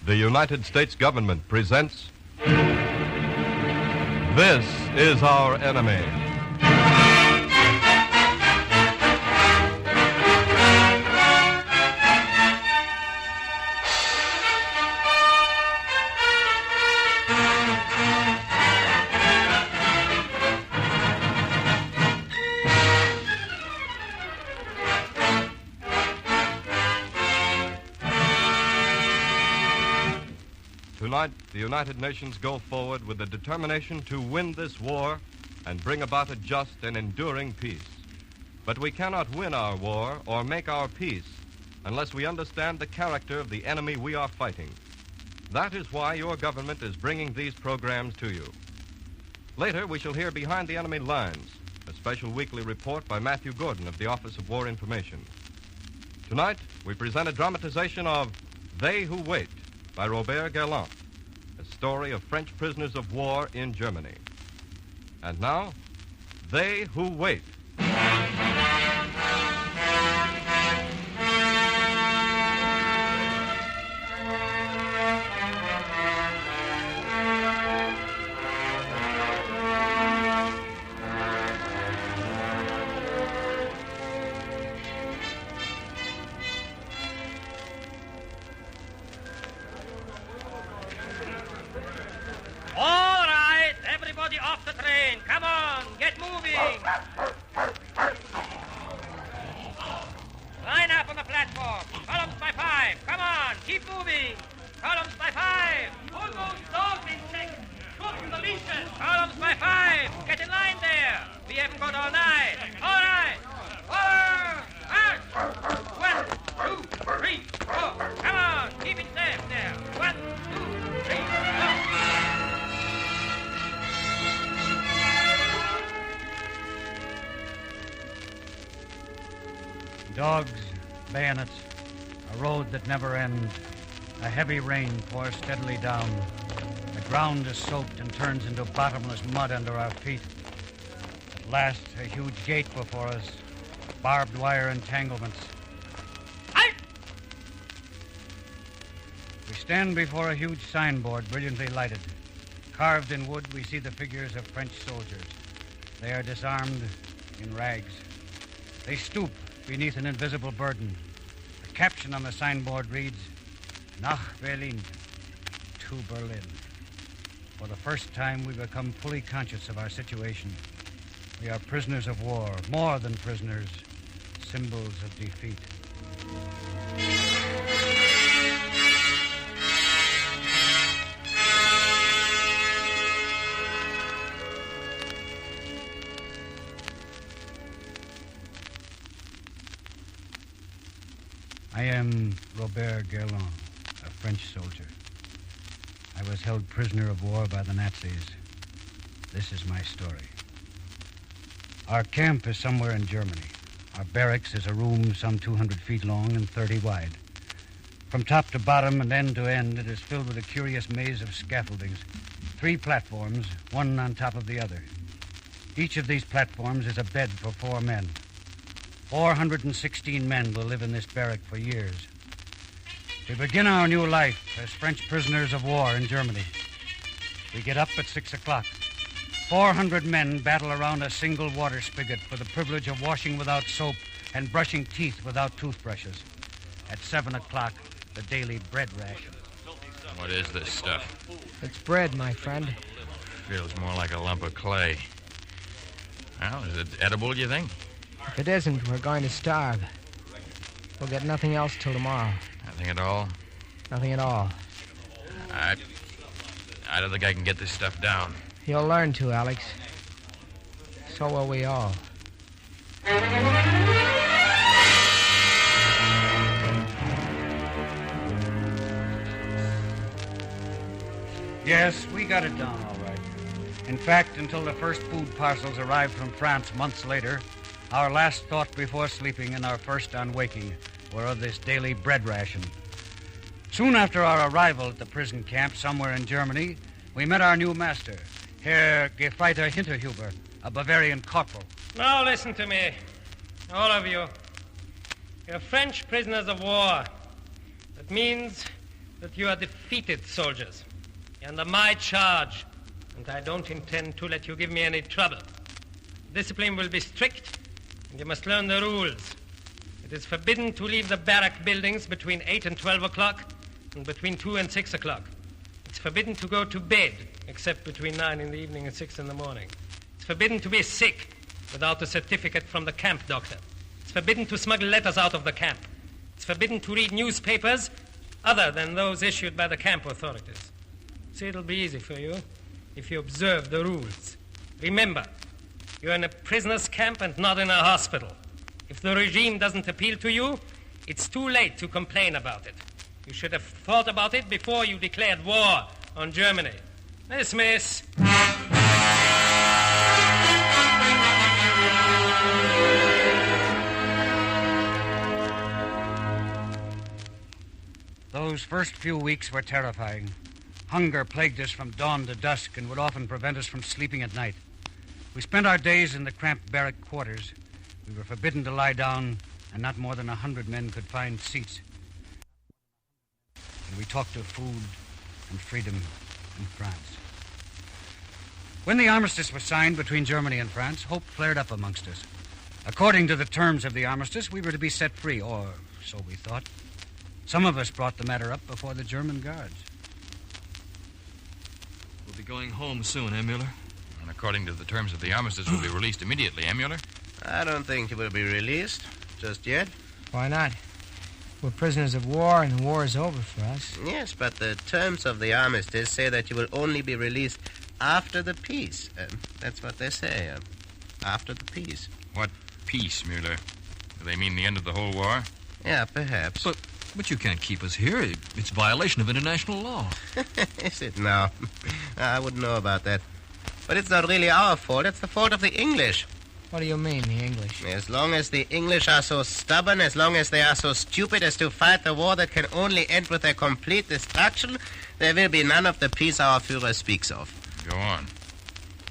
The United States government presents This is Our Enemy. Tonight, the United Nations go forward with the determination to win this war and bring about a just and enduring peace. But we cannot win our war or make our peace unless we understand the character of the enemy we are fighting. That is why your government is bringing these programs to you. Later, we shall hear Behind the Enemy Lines, a special weekly report by Matthew Gordon of the Office of War Information. Tonight, we present a dramatization of They Who Wait by Robert Galland, a story of French prisoners of war in Germany. And now, They Who Wait. All right, everybody off the train. Come on, get moving. Line up on the platform. Columns by 5. Come on, keep moving. Columns by 5. Hold those dogs in check. Shorten the leashes. Columns by 5. Get in line there. We haven't got all night. All right. Forward. March. 1, 2, 3, 4. Come on, keep it safe there. 1, 2, 3, 4. Dogs, bayonets, a road that never ends. A heavy rain pours steadily down. The ground is soaked and turns into bottomless mud under our feet. At last, a huge gate before us, barbed wire entanglements. Halt! We stand before a huge signboard brilliantly lighted. Carved in wood, we see the figures of French soldiers. They are disarmed in rags. They stoop beneath an invisible burden. The caption on the signboard reads, Nach Berlin, to Berlin. For the first time, we become fully conscious of our situation. We are prisoners of war, more than prisoners, symbols of defeat. I am Robert Galland, a French soldier. I was held prisoner of war by the Nazis. This is my story. Our camp is somewhere in Germany. Our barracks is a room some 200 feet long and 30 wide. From top to bottom and end to end, it is filled with a curious maze of scaffoldings. 3 platforms, one on top of the other. Each of these platforms is a bed for 4 men. 416 men will live in this barrack for years. We begin our new life as French prisoners of war in Germany. We get up at 6 o'clock. 400 men battle around a single water spigot for the privilege of washing without soap and brushing teeth without toothbrushes. At 7 o'clock, the daily bread ration. What is this stuff? It's bread, my friend. Feels more like a lump of clay. Well, is it edible, do you think? If it isn't, we're going to starve. We'll get nothing else till tomorrow. Nothing at all? Nothing at all. I don't think I can get this stuff down. You'll learn to, Alex. So will we all. Yes, we got it down all right. In fact, until the first food parcels arrived from France months later, our last thought before sleeping and our first on waking were of this daily bread ration. Soon after our arrival at the prison camp somewhere in Germany, we met our new master, Herr Gefreiter Hinterhuber, a Bavarian corporal. Now listen to me, all of you. You're French prisoners of war. That means that you are defeated soldiers. You're under my charge, and I don't intend to let you give me any trouble. Discipline will be strict, and you must learn the rules. It is forbidden to leave the barrack buildings between 8 and 12 o'clock, and between 2 and 6 o'clock. It's forbidden to go to bed, except between 9 in the evening and 6 in the morning. It's forbidden to be sick without a certificate from the camp doctor. It's forbidden to smuggle letters out of the camp. It's forbidden to read newspapers other than those issued by the camp authorities. See, it'll be easy for you if you observe the rules. Remember, you're in a prisoner's camp and not in a hospital. If the regime doesn't appeal to you, it's too late to complain about it. You should have thought about it before you declared war on Germany. Dismiss. Those first few weeks were terrifying. Hunger plagued us from dawn to dusk and would often prevent us from sleeping at night. We spent our days in the cramped barrack quarters. We were forbidden to lie down, and not more than 100 men could find seats. And we talked of food and freedom in France. When the armistice was signed between Germany and France, hope flared up amongst us. According to the terms of the armistice, we were to be set free, or so we thought. Some of us brought the matter up before the German guards. We'll be going home soon, eh, Mueller? And according to the terms of the armistice, we'll be released immediately, eh, Mueller? I don't think he will be released just yet. Why not? We're prisoners of war, and the war is over for us. Yes, but the terms of the armistice say that you will only be released after the peace. That's what they say, after the peace. What peace, Mueller? Do they mean the end of the whole war? Yeah, perhaps. But you can't keep us here. It's violation of international law. Is it now? I wouldn't know about that. But it's not really our fault. It's the fault of the English. What do you mean, the English? As long as the English are so stubborn, as long as they are so stupid as to fight the war that can only end with their complete destruction, there will be none of the peace our Führer speaks of. Go on.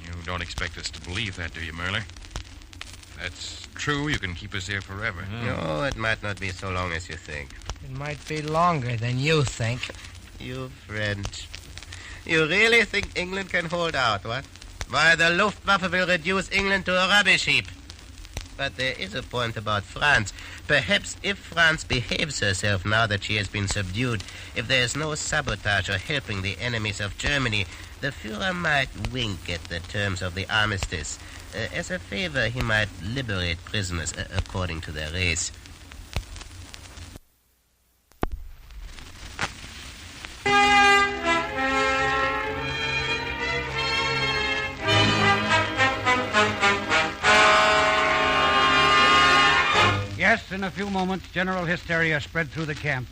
You don't expect us to believe that, do you, Mueller? If that's true, you can keep us here forever. No, it might not be so long as you think. It might be longer than you think. You French. You really think England can hold out, what? Why, the Luftwaffe will reduce England to a rubbish heap. But there is a point about France. Perhaps if France behaves herself now that she has been subdued, if there is no sabotage or helping the enemies of Germany, the Führer might wink at the terms of the armistice. As a favor, he might liberate prisoners according to their race. Yes, in a few moments, general hysteria spread through the camp.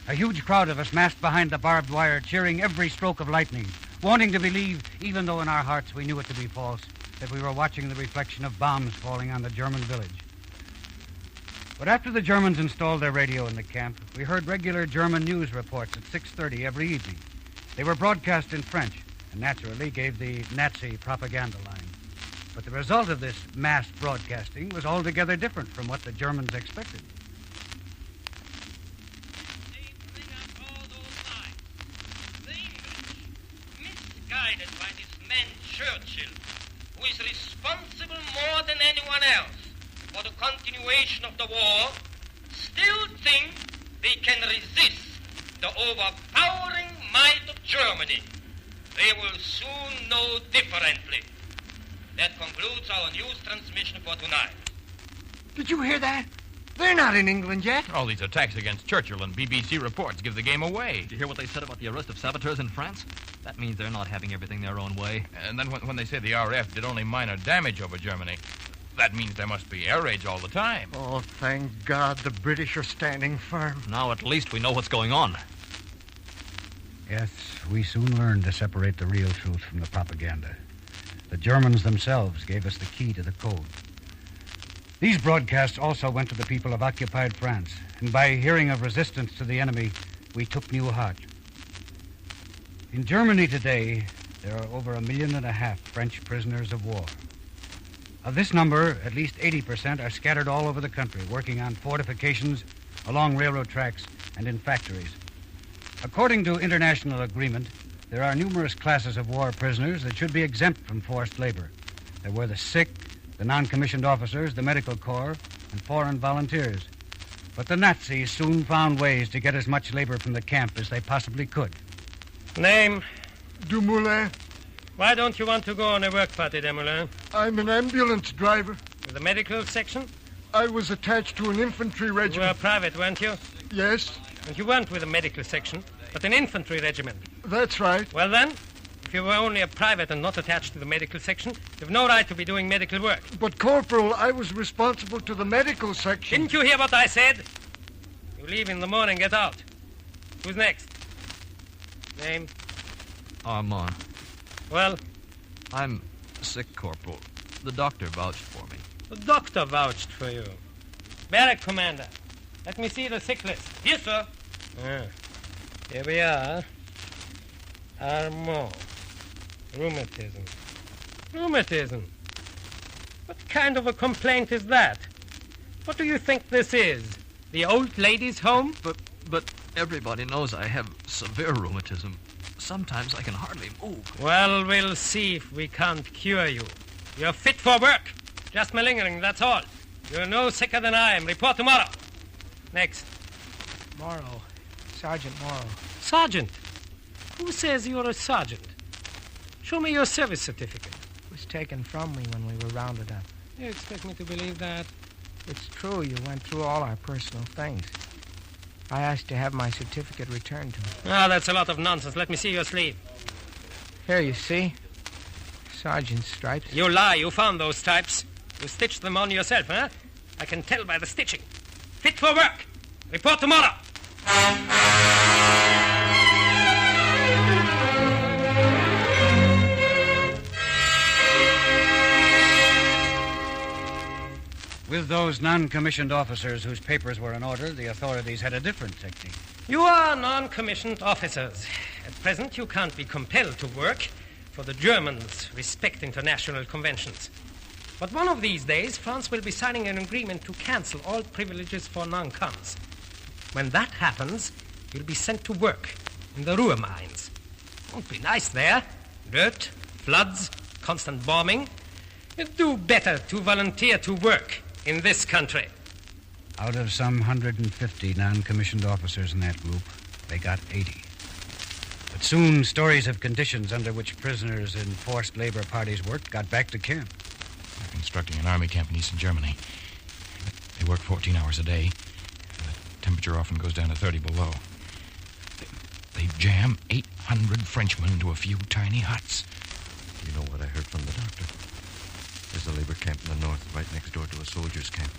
A huge crowd of us massed behind the barbed wire, cheering every stroke of lightning, wanting to believe, even though in our hearts we knew it to be false, that we were watching the reflection of bombs falling on the German village. But after the Germans installed their radio in the camp, we heard regular German news reports at 6:30 every evening. They were broadcast in French and naturally gave the Nazi propaganda line. But the result of this mass broadcasting was altogether different from what the Germans expected. They bring up all those lies. The English, misguided by this man Churchill, who is responsible more than anyone else for the continuation of the war, still think they can resist the overpowering might of Germany. They will soon know differently. That concludes our news transmission for tonight. Did you hear that? They're not in England yet. All these attacks against Churchill and BBC reports give the game away. Did you hear what they said about the arrest of saboteurs in France? That means they're not having everything their own way. And then when they say the RF did only minor damage over Germany, that means there must be air raids all the time. Oh, thank God the British are standing firm. Now at least we know what's going on. Yes, we soon learned to separate the real truth from the propaganda. The Germans themselves gave us the key to the code. These broadcasts also went to the people of occupied France, and by hearing of resistance to the enemy, we took new heart. In Germany today, there are over 1.5 million French prisoners of war. Of this number, at least 80% are scattered all over the country, working on fortifications, along railroad tracks, and in factories. According to international agreement, there are numerous classes of war prisoners that should be exempt from forced labor. There were the sick, the non-commissioned officers, the medical corps, and foreign volunteers. But the Nazis soon found ways to get as much labor from the camp as they possibly could. Name? Dumoulin. Why don't you want to go on a work party, Dumoulin? I'm an ambulance driver. With the medical section? I was attached to an infantry You were regiment. private, weren't you? Yes, And you weren't with the medical section, but an infantry regiment. that's right. Well then, if you were only a private and not attached to the medical section, you've no right to be doing medical work. But, Corporal, I was responsible to the medical section. Didn't you hear what I said? You leave in the morning, get out. Who's next? Name? Armand. Well, I'm sick, Corporal. The doctor vouched for me. the doctor vouched for you. Barrack commander, let me see the sick list. Yes, sir. Here we are. Armand. Rheumatism. Rheumatism. What kind of a complaint is that? What do you think this is? The old ladies' home? But everybody knows I have severe rheumatism. Sometimes I can hardly move. Well, we'll see if we can't cure you. You're fit for work. Just malingering, that's all. You're no sicker than I am. Report tomorrow. Next. Morrow. Sergeant Morrow. Sergeant. Who says you're a sergeant? Show me your service certificate. It was taken from me when we were rounded up. You expect me to believe that? It's true, you went through all our personal things. I asked to have my certificate returned to me. Ah, that's a lot of nonsense. Let me see your sleeve. Here, you see. Sergeant's stripes. You lie. You found those stripes. You stitched them on yourself, huh? I can tell by the stitching. Fit for work. Report tomorrow. With those non-commissioned officers whose papers were in order, the authorities had a different technique. You are non-commissioned officers. At present, you can't be compelled to work, for the Germans respect international conventions. But one of these days, France will be signing an agreement to cancel all privileges for non-coms. When that happens, you'll be sent to work in the Ruhr mines. Won't be nice there. Dirt, floods, constant bombing. You'd do better to volunteer to work in this country. Out of some 150 non-commissioned officers in that group, they got 80. But soon, stories of conditions under which prisoners in forced labor parties worked got back to camp. They're constructing an army camp in eastern Germany. They work 14 hours a day. The temperature often goes down to 30 below. They jam 800 Frenchmen into a few tiny huts. You know what I heard from the doctor? There's a labor camp in the north, right next door to a soldier's camp.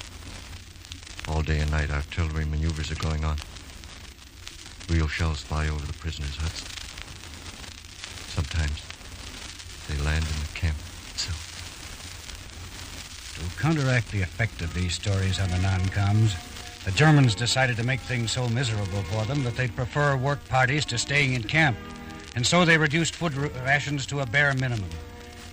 All day and night, artillery maneuvers are going on. Real shells fly over the prisoners' huts. Sometimes they land in the camp itself. To counteract the effect of these stories on the non-coms, the Germans decided to make things so miserable for them that they'd prefer work parties to staying in camp. And so they reduced food rations to a bare minimum.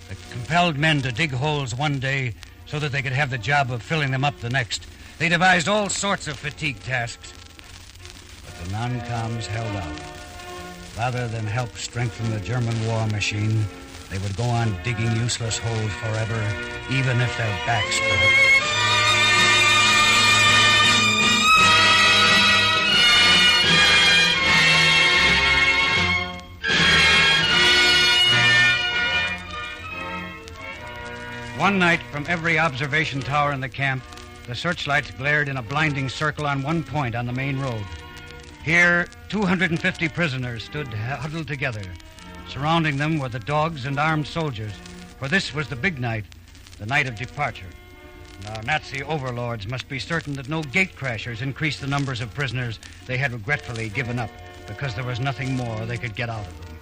They compelled men to dig holes one day so that they could have the job of filling them up the next. They devised all sorts of fatigue tasks. But the non-coms held out. Rather than help strengthen the German war machine, they would go on digging useless holes forever, even if their backs broke. One night, from every observation tower in the camp, the searchlights glared in a blinding circle on one point on the main road. Here, 250 prisoners stood huddled together. Surrounding them were the dogs and armed soldiers, for this was the big night, the night of departure. And our Nazi overlords must be certain that no gate crashers increased the numbers of prisoners they had regretfully given up, because there was nothing more they could get out of them.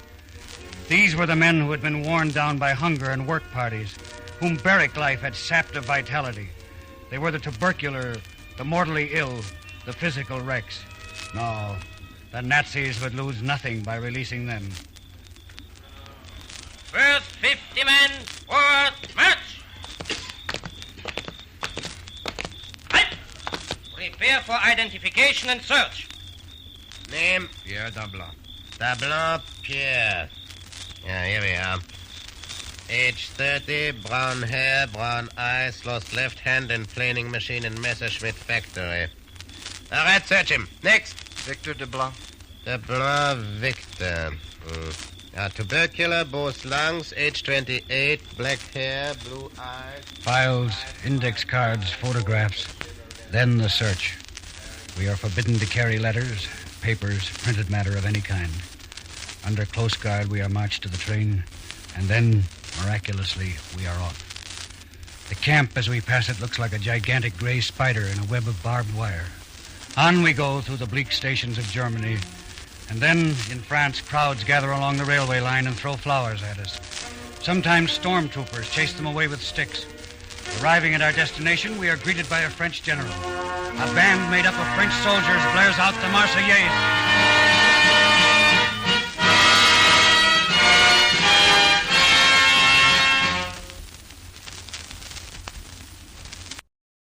These were the men who had been worn down by hunger and work parties, whom barrack life had sapped of vitality. They were the tubercular, the mortally ill, the physical wrecks. No, the Nazis would lose nothing by releasing them. First 50 men, forward, march! Right. Prepare for identification and search. Name? Pierre Dablon. Dablon Pierre. Yeah, here we are. Age 30, brown hair, brown eyes, lost left hand in planing machine in Messerschmitt factory. All right, search him. Next. Victor DeBlanc. DeBlanc Victor. Tubercular, both lungs, age 28, black hair, blue eyes. Files, index cards, photographs. Then the search. We are forbidden to carry letters, papers, printed matter of any kind. Under close guard, we are marched to the train, and then, miraculously, we are off. The camp, as we pass it, looks like a gigantic gray spider in a web of barbed wire. On we go through the bleak stations of Germany, and then, in France, crowds gather along the railway line and throw flowers at us. Sometimes stormtroopers chase them away with sticks. Arriving at our destination, we are greeted by a French general. A band made up of French soldiers blares out the Marseillaise.